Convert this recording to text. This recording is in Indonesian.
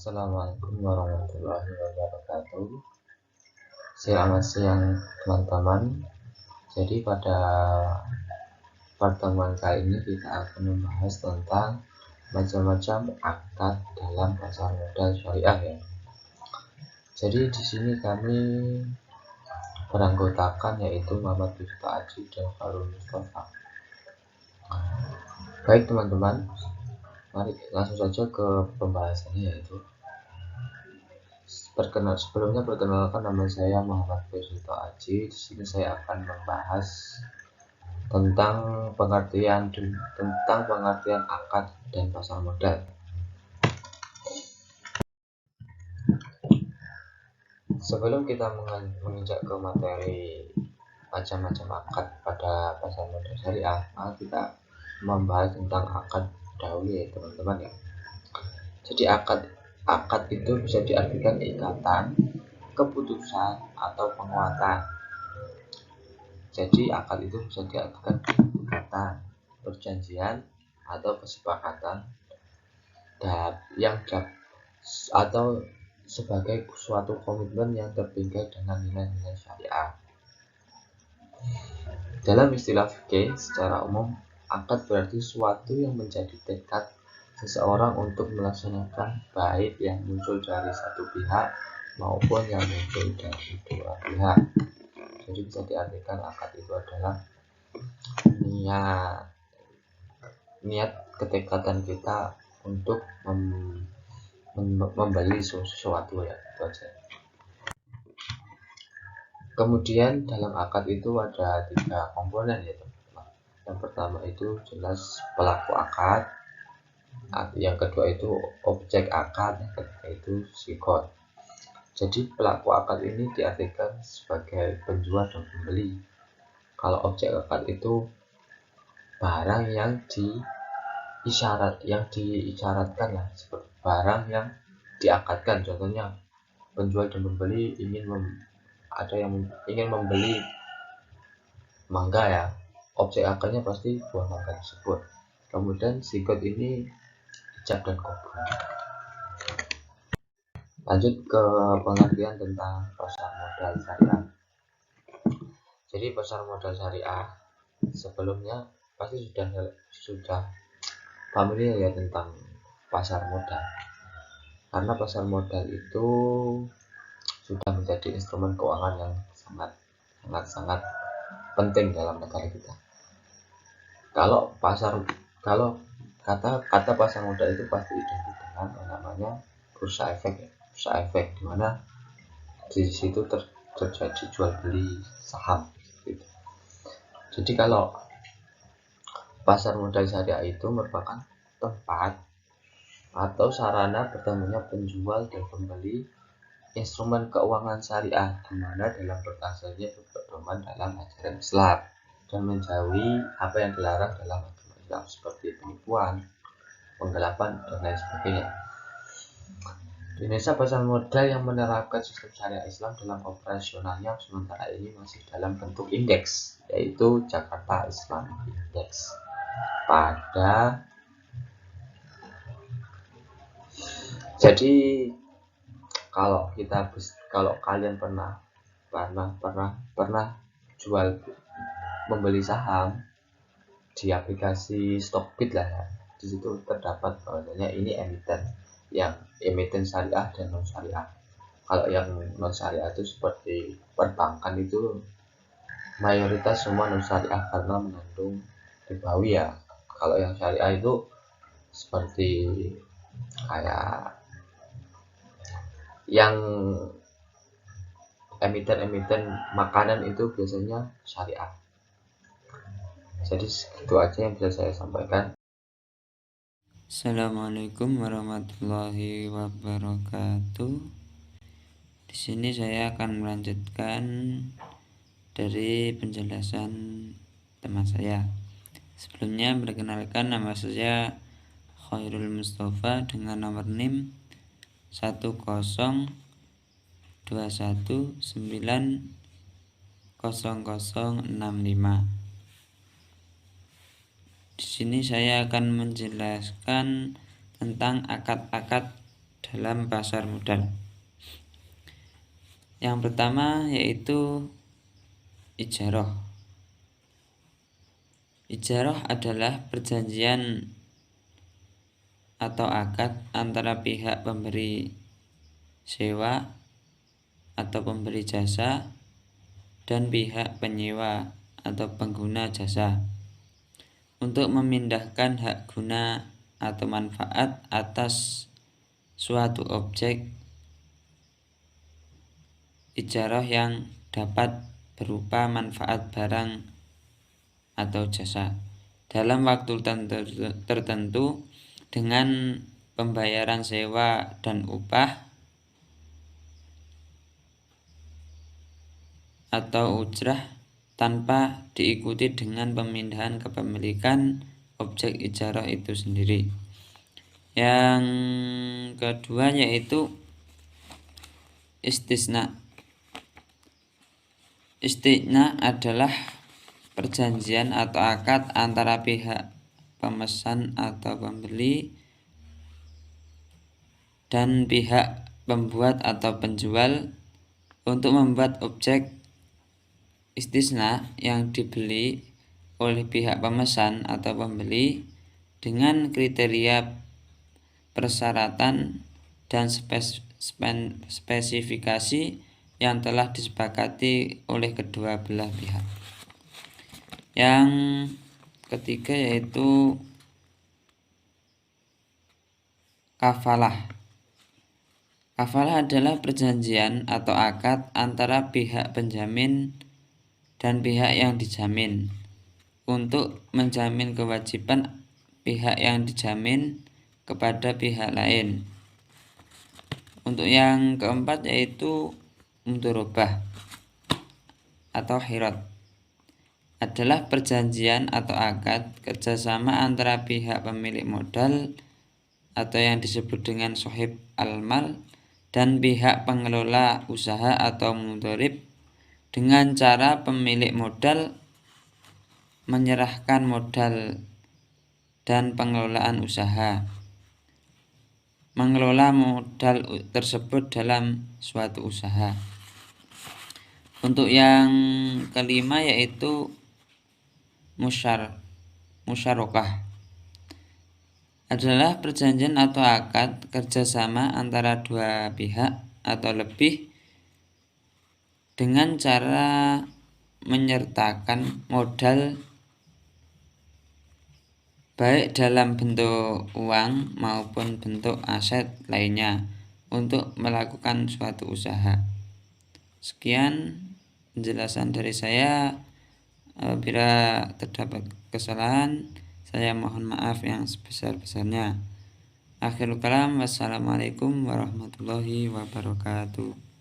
Assalamualaikum warahmatullahi wabarakatuh. Selamat siang teman-teman. Jadi pada pertemuan kali ini kita akan membahas tentang macam-macam akad dalam pasar modal syariah ya. Jadi di sini kami beranggotakan yaitu Muhammad Miftah Aji dan Harun Mustafa. Baik teman-teman, mari langsung saja ke pembahasannya yaitu sebelumnya perkenalkan, nama saya Muhammad Miftah Aji. Di sini saya akan membahas tentang pengertian akad dan pasar modal. Sebelum kita menginjak ke materi macam-macam akad pada pasar modal syariah, maka kita membahas tentang akad dahulu ya teman-teman ya. Jadi akad itu bisa diartikan ikatan, keputusan, atau penguatan. Jadi akad itu bisa diartikan ikatan, perjanjian, atau kesepakatan atau sebagai suatu komitmen yang terpinggir dengan nilai-nilai syariah. Dalam istilah fikih secara umum, akad berarti suatu yang menjadi tekad seseorang untuk melaksanakan baik yang muncul dari satu pihak maupun yang muncul dari dua pihak. Jadi bisa diartikan akad itu adalah niat ketekatan kita untuk membeli sesuatu ya, itu aja. Kemudian dalam akad itu ada 3 komponen ya teman-teman. Yang pertama itu jelas pelaku akad, yang kedua itu objek akad, yang ketiga itu sikot. Jadi pelaku akad ini diartikan sebagai penjual dan pembeli. Kalau objek akad itu barang yang diisyaratkan lah, seperti barang yang diakadkan. Contohnya penjual dan pembeli ada yang ingin membeli mangga ya, objek akadnya pasti buah mangga tersebut. Kemudian sikot ini ijab dan qabul. Lanjut ke pengertian tentang pasar modal syariah. Jadi pasar modal syariah sebelumnya pasti sudah familiar ya tentang pasar modal, karena pasar modal itu sudah menjadi instrumen keuangan yang sangat penting dalam negara kita. Kalau kata pasar modal itu pasti identik dengan yang namanya bursa efek ya. Bursa efek di mana di situ terjadi jual beli saham gitu. Jadi kalau pasar modal syariah itu merupakan tempat atau sarana bertemunya penjual dan pembeli instrumen keuangan syariah, di mana dalam bertransaksinya berpedoman dalam ajaran Islam dan menjauhi apa yang dilarang dalam agama Islam seperti penipuan, penggelapan, dan lain sebagainya. Di Indonesia pasar modal yang menerapkan sistem syariah Islam dalam operasionalnya sementara ini masih dalam bentuk indeks, yaitu Jakarta Islamic Index. Jadi kalau kalian pernah membeli saham di aplikasi Stockbit lah ya, di situ terdapat bahwasanya ini emiten syariah dan non syariah. Kalau yang non syariah itu seperti perbankan itu mayoritas semua non syariah karena mengandung ribawi ya. Kalau yang syariah itu seperti kayak yang emiten makanan itu biasanya syariah. Jadi segitu aja yang bisa saya sampaikan. Assalamualaikum warahmatullahi wabarakatuh. Di sini saya akan melanjutkan dari penjelasan teman saya. Sebelumnya perkenalkan, nama saya Khairul Mustafa dengan nomor NIM 102190065. Di sini saya akan menjelaskan tentang akad-akad dalam pasar modal. Yang pertama yaitu ijarah. Ijarah adalah perjanjian atau akad antara pihak pemberi sewa atau pemberi jasa dan pihak penyewa atau pengguna jasa untuk memindahkan hak guna atau manfaat atas suatu objek ijarah yang dapat berupa manfaat barang atau jasa dalam waktu tertentu dengan pembayaran sewa dan upah atau ujrah tanpa diikuti dengan pemindahan kepemilikan objek ijarah itu sendiri. Yang kedua yaitu istisna. Istisna adalah perjanjian atau akad antara pihak pemesan atau pembeli dan pihak pembuat atau penjual untuk membuat objek istisna yang dibeli oleh pihak pemesan atau pembeli dengan kriteria persyaratan dan spesifikasi yang telah disepakati oleh kedua belah pihak. Yang ketiga yaitu kafalah. Kafalah adalah perjanjian atau akad antara pihak penjamin dan pihak yang dijamin untuk menjamin kewajiban pihak yang dijamin kepada pihak lain. Untuk yang keempat yaitu mudharabah atau khirat. Adalah perjanjian atau akad kerjasama antara pihak pemilik modal atau yang disebut dengan sohib al-mal dan pihak pengelola usaha atau mudharib dengan cara pemilik modal menyerahkan modal dan pengelolaan usaha, mengelola modal tersebut dalam suatu usaha. Untuk yang kelima yaitu musyarakah. Adalah perjanjian atau akad kerjasama antara dua pihak atau lebih dengan cara menyertakan modal baik dalam bentuk uang maupun bentuk aset lainnya untuk melakukan suatu usaha. Sekian penjelasan dari saya. Apabila terdapat kesalahan, saya mohon maaf yang sebesar-besarnya. Akhirul kalam, wassalamualaikum warahmatullahi wabarakatuh.